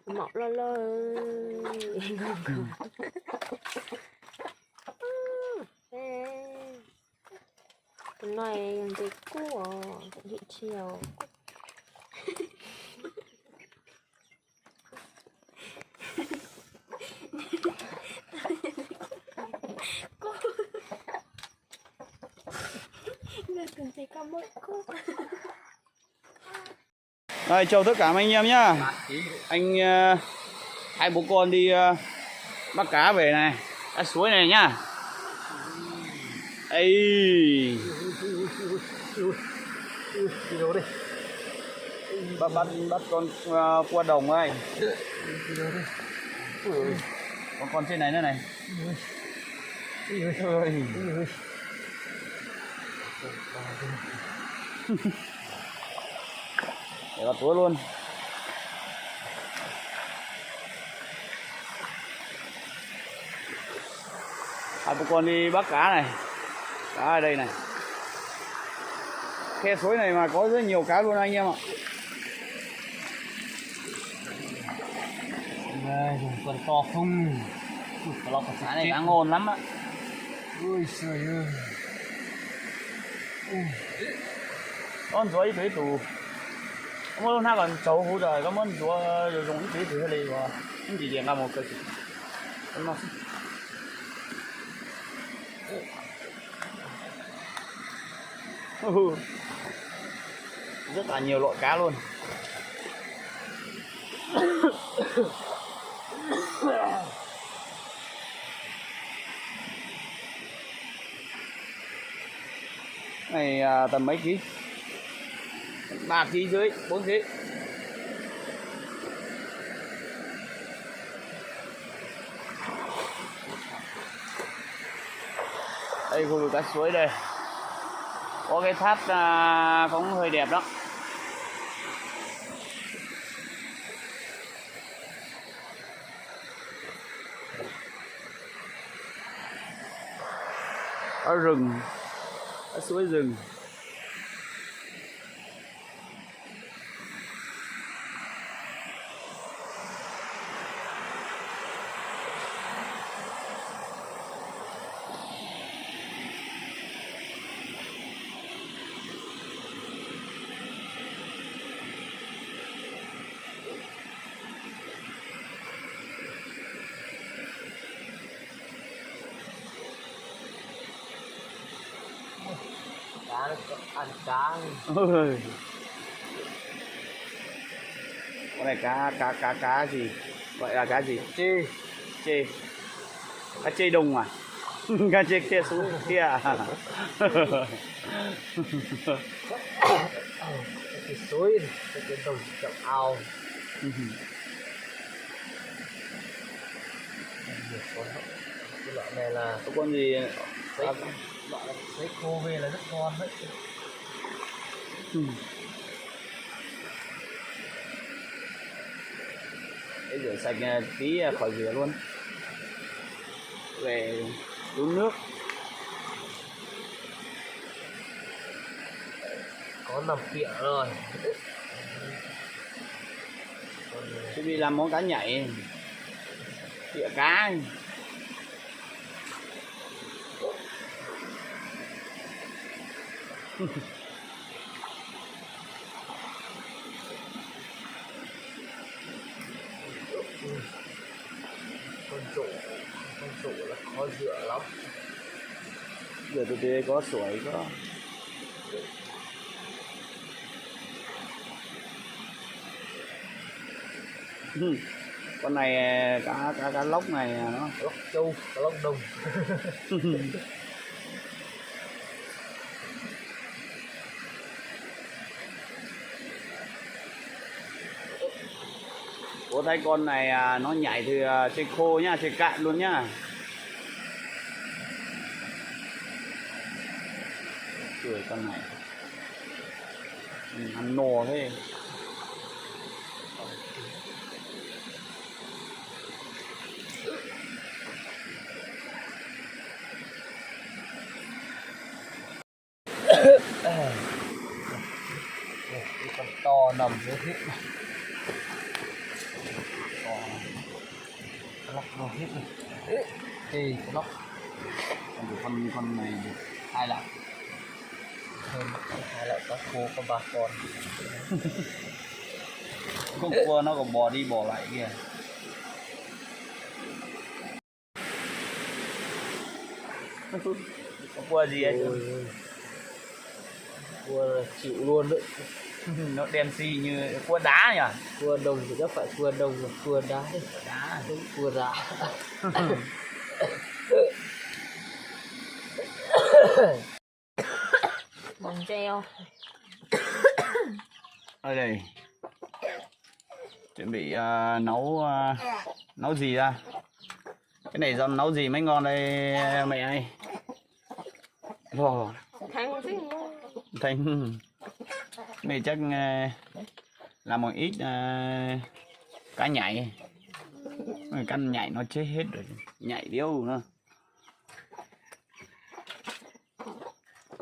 mọc lo lo cái này cái cua cái thị chiều Rồi, chào tất cả anh em nhá. Anh hai bố con đi bắt cá về này, cá suối này nhá. Ây. Bắt con cua đồng ơi. Con trên này nữa này. Để vào túi luôn. Hai bố con đi bắt cá này. Cá ở đây này. Khe suối này mà có rất nhiều cá luôn anh em ạ. Đây, còn to không? Lọc cá này cá ngon lắm á. Ui trời ơi. Con suối thủy tù. Cảm ơn hai bạn cháu hỗ trợ, cảm ơn chúa dùng thủy tù này và những gì làm một cái gì. Rất là nhiều loại cá luôn. Này tầm mấy ký? 3 ký dưới, 4 ký. Đây khu vực cá suối đây. Có cái thác cũng hơi đẹp đó. Có rừng, có suối rừng. Cá nó ăn cá. Ôi. Con này cá gì? Gọi là cá gì? Chê. Cá chê đồng à? Cá chê kia xuống kia à? Cái suối, cái đồng chậu ao. Cái loại này là Con gì? loại lấy khô về là rất ngon đấy. Để rửa sạch tí khỏi rửa luôn. Về uống nước. Có nằm kịa rồi. Chuẩn bị làm món cá nhảy. Kịa cá. Con trụ là khó rửa lắm. Rửa từ từ có sủi có. Con này cá lóc này nó Lóc châu, cá lóc đồng. Có thấy con này nó nhảy từ trên khô nhá, trên cạn luôn nhá. Cười con này. Ăn nò thế. Con to nằm dưới thịt. lóc đồ hết rồi. Chê lóc. Con này hai lại. Hơn hai lại có cô có bà con. Con cua nó còn bò đi bò lại kìa. Con cua gì ấy? Cua chịu luôn đấy. Nó đen xì như cua đá nhỉ? Cua đồng thì chắc phải cua đồng và cua đá. Đá. Cua đá. Bông treo. Ở đây chuẩn bị nấu gì ra? Cái này do nấu gì mới ngon đây mẹ ơi? Wow. Thang xinh luôn. Thanh này chắc làm một ít cá nhảy. Cá nhảy nó chết hết rồi, nhảy điếu nữa.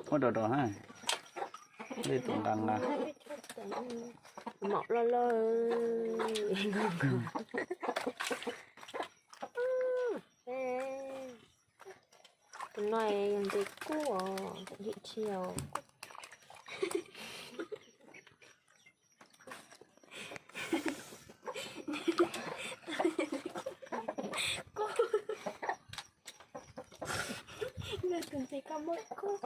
Ôi đồ đồ ha. Đây tưởng rằng là mọc lo lo. Con này làm gì cua tận hiện chiều. Người cần gì có mỗi cua.